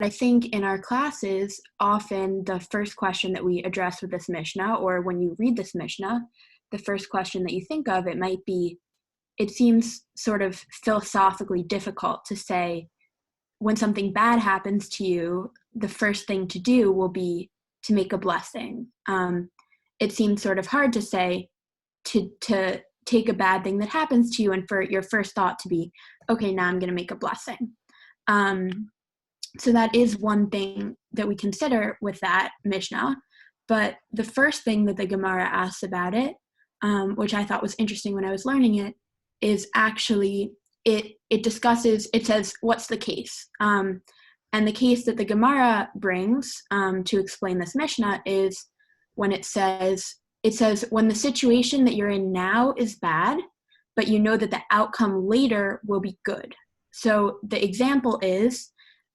I think in our classes, often the first question that we address with this Mishnah, or when you read this Mishnah, the first question that you think of, it might be, it seems sort of philosophically difficult to say, when something bad happens to you, the first thing to do will be to make a blessing. It seems sort of hard to say to take a bad thing that happens to you and for your first thought to be, okay, now I'm going to make a blessing. So that is one thing that we consider with that Mishnah. But the first thing that the Gemara asks about it, which I thought was interesting when I was learning it, is actually it discusses, it says, what's the case? And the case that the Gemara brings to explain this Mishnah is when it says, when the situation that you're in now is bad, but you know that the outcome later will be good. So the example is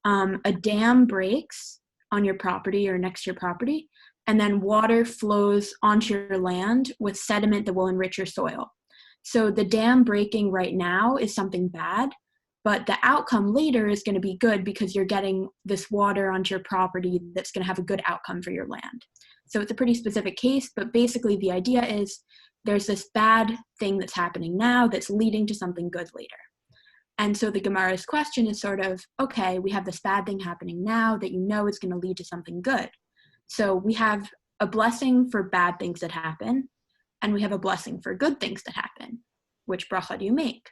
a dam breaks on your property or next to your property, and then water flows onto your land with sediment that will enrich your soil. So the dam breaking right now is something bad, but the outcome later is going to be good because you're getting this water onto your property that's going to have a good outcome for your land. So it's a pretty specific case, but basically the idea is there's this bad thing that's happening now that's leading to something good later. And so the Gemara's question is sort of, okay, we have this bad thing happening now that you know is going to lead to something good. So we have a blessing for bad things that happen, and we have a blessing for good things that happen. Which bracha do you make?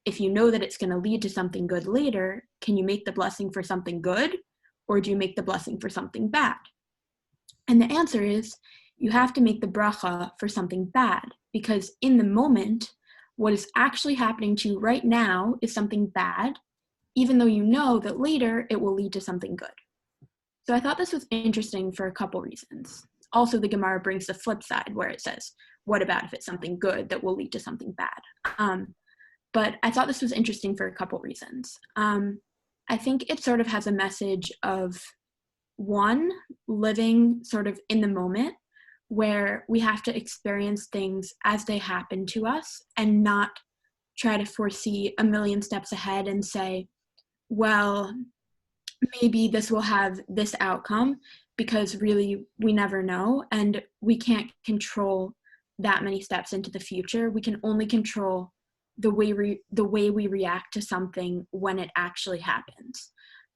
If you know that it's going to lead to something good later, can you make the blessing for something good, or do you make the blessing for something bad? And the answer is, you have to make the bracha for something bad, because in the moment, what is actually happening to you right now is something bad, even though you know that later it will lead to something good. So I thought this was interesting for a couple reasons. Also, the Gemara brings the flip side where it says, what about if it's something good that will lead to something bad? But I thought this was interesting for a couple reasons. I think it sort of has a message of, one, living sort of in the moment, where we have to experience things as they happen to us and not try to foresee a million steps ahead and say, well, maybe this will have this outcome, because really we never know, and we can't control that many steps into the future. We can only control the way we react to something when it actually happens.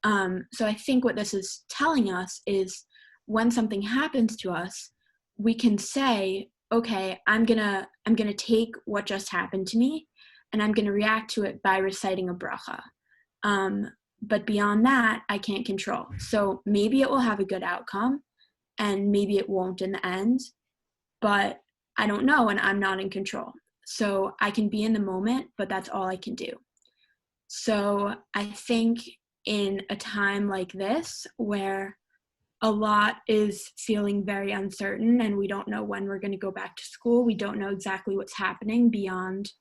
So I think what this is telling us is when something happens to us, we can say, okay, I'm gonna take what just happened to me, and I'm gonna react to it by reciting a bracha. But beyond that, I can't control. So maybe it will have a good outcome, and maybe it won't in the end, but I don't know, and I'm not in control. So I can be in the moment, but that's all I can do. So I think in a time like this, where a lot is feeling very uncertain and we don't know when we're going to go back to school, we don't know exactly what's happening beyond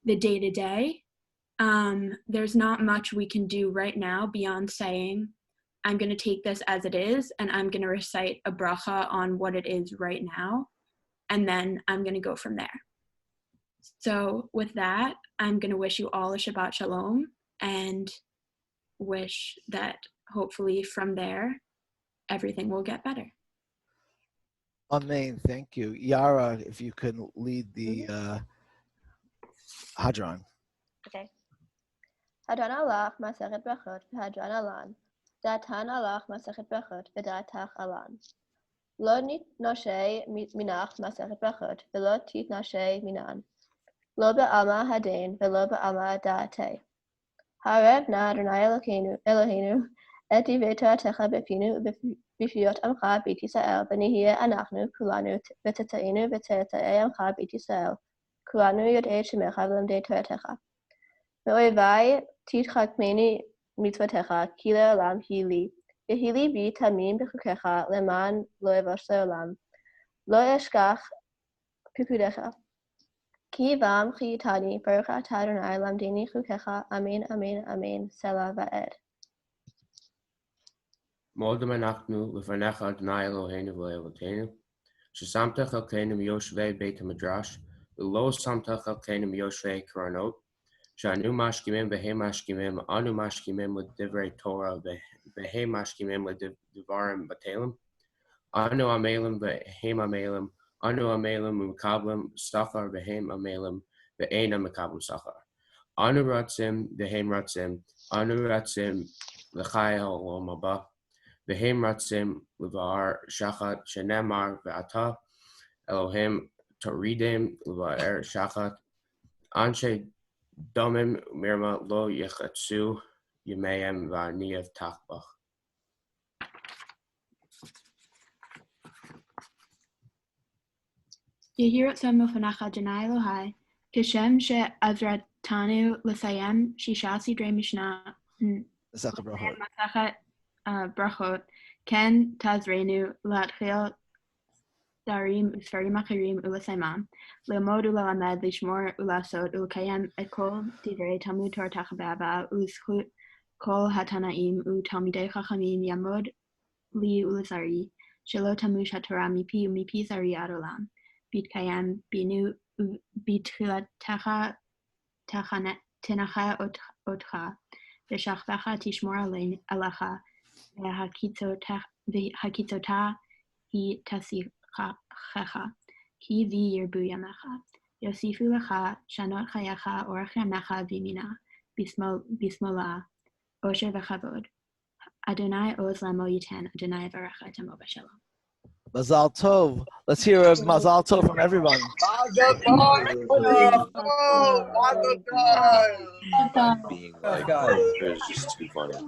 the day-to-day, there's not much we can do right now beyond saying, I'm going to take this as it is, and I'm going to recite a bracha on what it is right now, and then I'm going to go from there. So with that, I'm going to wish you all a Shabbat Shalom, and wish that hopefully from there, everything will get better. Amen. Thank you. Yara, if you can lead the Hadron. Okay. Hadron alach masachet brachot v'hadron alan. Datan alach masachet brachot v'datach alan. Lo noshe minach masachet brachot v'lo tit noshe minan. Lo be'alma hadin v'lo be'alma da'ate. Harev na Adonai Eloheinu et divei Toratecha b'pinu ובפיות עמך בית ישראל, ונהיה אנחנו כולנו וצאצאינו וצאצאי עמך בית ישראל, כולנו יודעי שמך ולמדי תורתך. מאויבי תתחכמני מצוותיך, כי לעולם היא לי, והיא לי בי תמים בחוקיך, למען לא אבוש לעולם. לא אשכח פקודיך. כי בם חייתני, ברוך אתה אדוני למדני חוקיך, אמן אמן אמן, סלה ועד. מודם אנחנו לפניך אדוני אלוהינו ואלוקינו, ששמת חלקנו מיושבי בית המדרש, ולא שמת חלקנו מיושבי קרנות, שאנו משכימים והם משכימים, אנו משכימים לדברי תורה והם משכימים לדברים בטלים. אנו עמלים והם עמלים, אנו עמלים ומקבלים שכר והם עמלים ואינם מקבלים שכר. אנו רוצים והם רוצים, אנו רוצים לחיי העולם הבא, והם רוצים לבאר שחת שנאמר ואתה אלוהים תורידם לבאר שחת. אנשי דומם ומרמה לא יחצו ימיהם ואני אבטח בך. יהי רצון מלפניך אדוני אלוהי, כשם שעזרתנו לסיים 6 סדרי משנה מסכת ברכות. מסכת ברכות, כן תעזרנו להתחיל סדרים וספרים אחרים ולסיימם, ללמוד וללמד, לשמור ולעשות ולקיים את כל דברי תלמוד תורתך באהבה ולזכות כל התנאים ותלמידי חכמים יעמוד לי ולזרעי, שלא תמוש התורה מפי ומפי זרעי עד עולם. בהתקיים בינו בתחילתך תנחה אותך, ושכבך תשמור עליך, והקיצותה היא תשיחך, כי בי ירבו ימיך. יוסיפו לך שנות חייך, אורך ימיך וימינה, בשמאלה, עושר וכבוד. Adonai Oz Lamo Yitan, Adonai Yvarach et Amo B'Shalom. Mazal Tov. Let's hear a Mazal Tov from everyone. Mazal Tov! Mazal Tov! Being Oh, like, God. it was just too funny.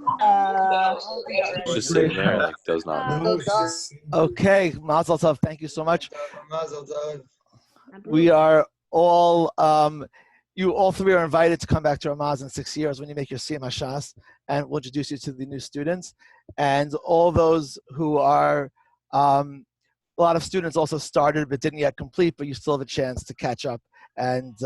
Just sitting there, like, does not move. Okay, Mazal Tov. Thank you so much. Mazal Tov. We are all, you all three are invited to come back to Ramaz in 6 years when you make your Siyum Hashas, and we'll introduce you to the new students. And all those who are, a lot of students also started but didn't yet complete, but you still have a chance to catch up. And,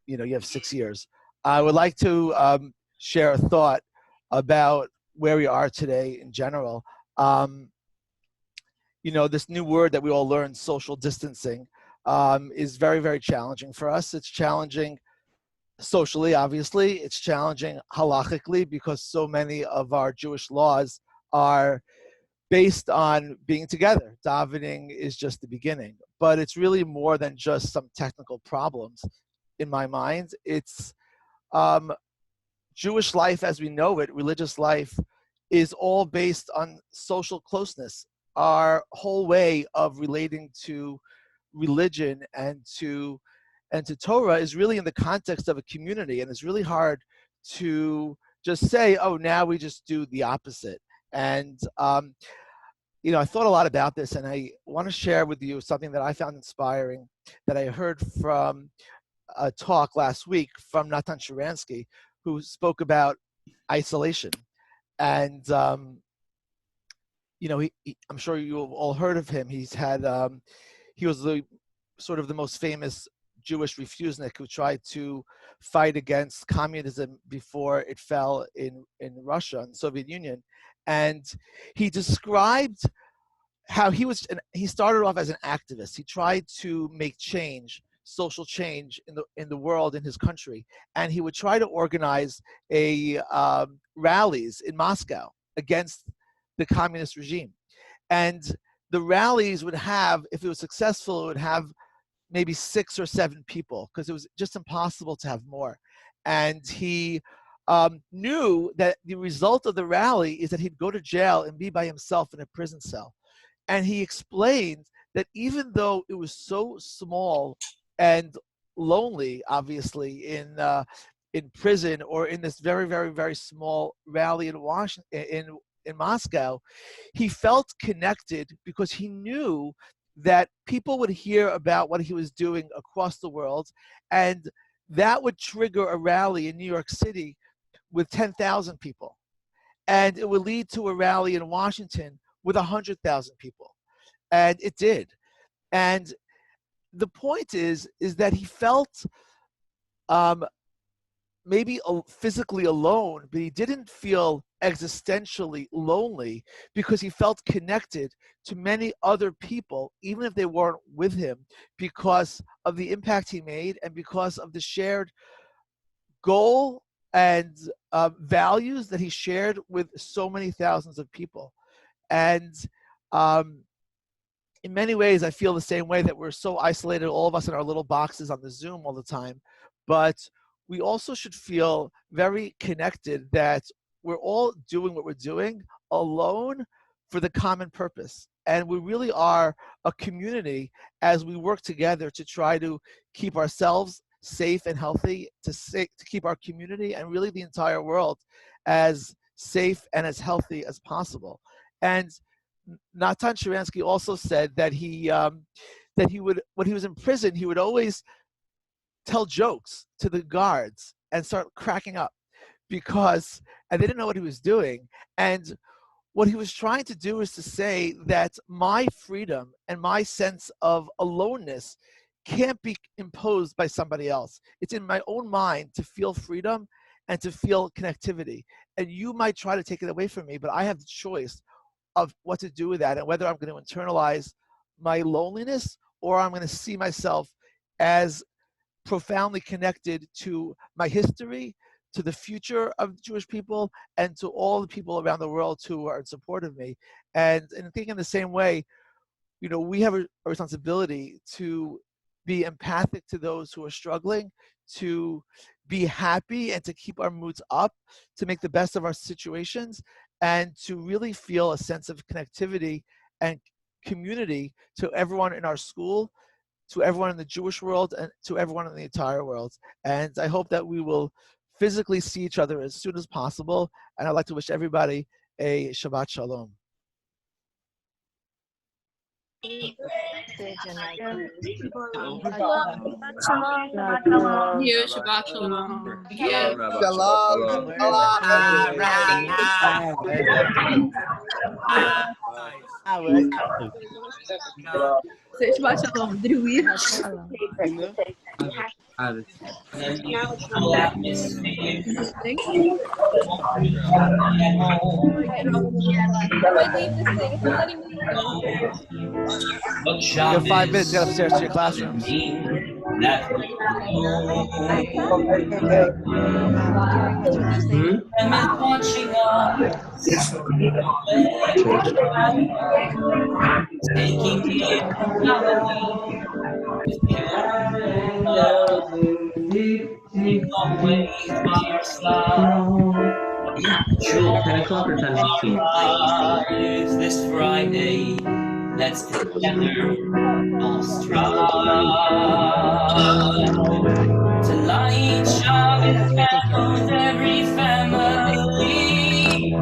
you know, you have 6 years. I would like to share a thought about where we are today in general. You know, this new word that we all learned, social distancing, is very, very challenging for us. It's challenging socially, obviously. It's challenging halachically because so many of our Jewish laws are based on being together. Davening is just the beginning, but it's really more than just some technical problems in my mind. It's Jewish life as we know it, religious life, is all based on social closeness. Our whole way of relating to religion and to Torah is really in the context of a community, and it's really hard to just say, oh, now we just do the opposite. And you know, I thought a lot about this, and I want to share with you something that I found inspiring that I heard from a talk last week from Natan Sharansky, who spoke about isolation. And you know, I'm sure you've all heard of him. He's had he was the sort of the most famous Jewish refusenik who tried to fight against communism before it fell in Russia and the Soviet Union. And he described how he started off as an activist. He tried to make change, social change in the world, in his country. And he would try to organize rallies in Moscow against the communist regime. And the rallies would have, if it was successful, it would have maybe 6 or 7 people, because it was just impossible to have more. And he knew that the result of the rally is that he'd go to jail and be by himself in a prison cell. And he explained that even though it was so small and lonely, obviously, in prison or in this very, very, very small rally in Washington, in Moscow, he felt connected because he knew that people would hear about what he was doing across the world, and that would trigger a rally in New York City with 10,000 people. And it would lead to a rally in Washington with 100,000 people. And it did. And the point is that he felt maybe physically alone, but he didn't feel existentially lonely because he felt connected to many other people, even if they weren't with him, because of the impact he made and because of the shared goal and values that he shared with so many thousands of people. And in many ways, I feel the same way, that we're so isolated, all of us in our little boxes on the Zoom all the time. But we also should feel very connected, that we're all doing what we're doing alone for the common purpose. And we really are a community as we work together to try to keep ourselves safe and healthy, to keep our community and really the entire world as safe and as healthy as possible. And Natan Sharansky also said that he would, when he was in prison, he would always tell jokes to the guards and start cracking up, because and they didn't know what he was doing. And what he was trying to do is to say that my freedom and my sense of aloneness can't be imposed by somebody else. It's in my own mind to feel freedom and to feel connectivity. And you might try to take it away from me, but I have the choice of what to do with that, and whether I'm going to internalize my loneliness or I'm going to see myself as profoundly connected to my history, to the future of the Jewish people, and to all the people around the world who are in support of me. And I think in the same way, we have a responsibility to be empathic to those who are struggling, to be happy and to keep our moods up, to make the best of our situations, and to really feel a sense of connectivity and community to everyone in our school, to everyone in the Jewish world, and to everyone in the entire world. And I hope that we will physically see each other as soon as possible. And I'd like to wish everybody a Shabbat Shalom. You, Shabbat Shalom. Shalom. Say Shabbat Shalom. Druid. You have 5 minutes to get upstairs to your classrooms. Watching us, taking immortality with pure love, always by our side. Joy 10 o'clock or 10:15. Lives this Friday. Let's together all strive to light Shabbos candles every family.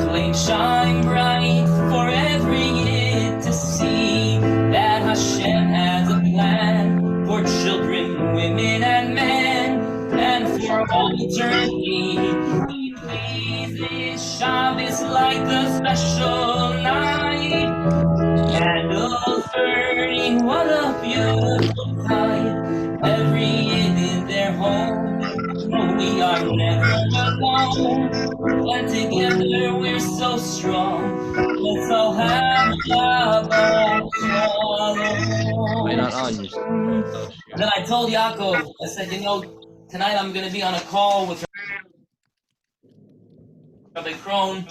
Flame shine bright for every year to see that Hashem has a plan for children, women, and men, and for all eternity. He pleases Shabbos like a special night. Candles burning, what a beautiful sight. Every year in their home, we are never alone. And together we're so strong. Let's all have Shabbat Shalom. Wait, not on your. And then I told Yaakov, I said, tonight I'm going to be on a call with Rabbi Krohn.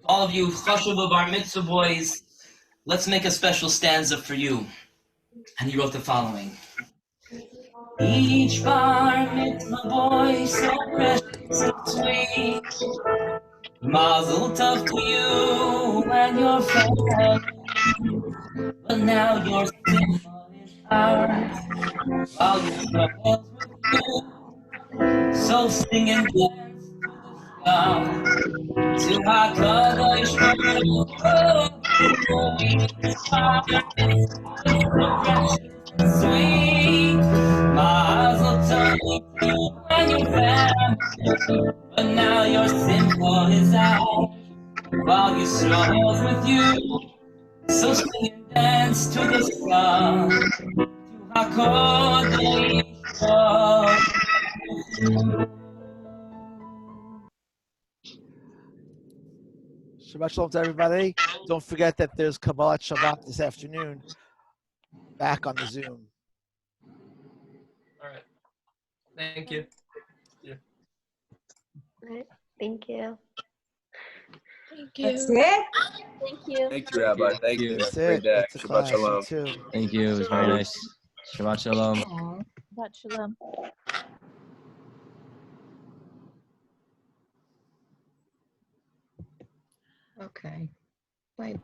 All of you Chashuva Bar Mitzvah boys, let's make a special stanza for you. And he wrote the following. Each Bar Mitzvah boy so precious and sweet. Mazel tov to you and your family. But now your simcha is ours. While your struggles with you. So sing and dance to the sky. To HaKadosh Baruch Hu, each Bar Mitzvah so precious and sweet. Mazel tov to you and your family. But now your simcha is out. While you struggles with you, so sing and dance to the sky, to HaKadosh Baruch Hu. Shabbat Shalom to everybody. Don't forget that there's Kabbalat Shabbat this afternoon back on the Zoom. All right. Thank you. Right. Thank you. That's it? Thank you. Thank you, Rabbi. Thank you. That's Great it. day. That's the Shabbat class. You shalom. too. Thank you. It was very nice. Shabbat shalom. Aw. Shabbat shalom. Okay. Bye.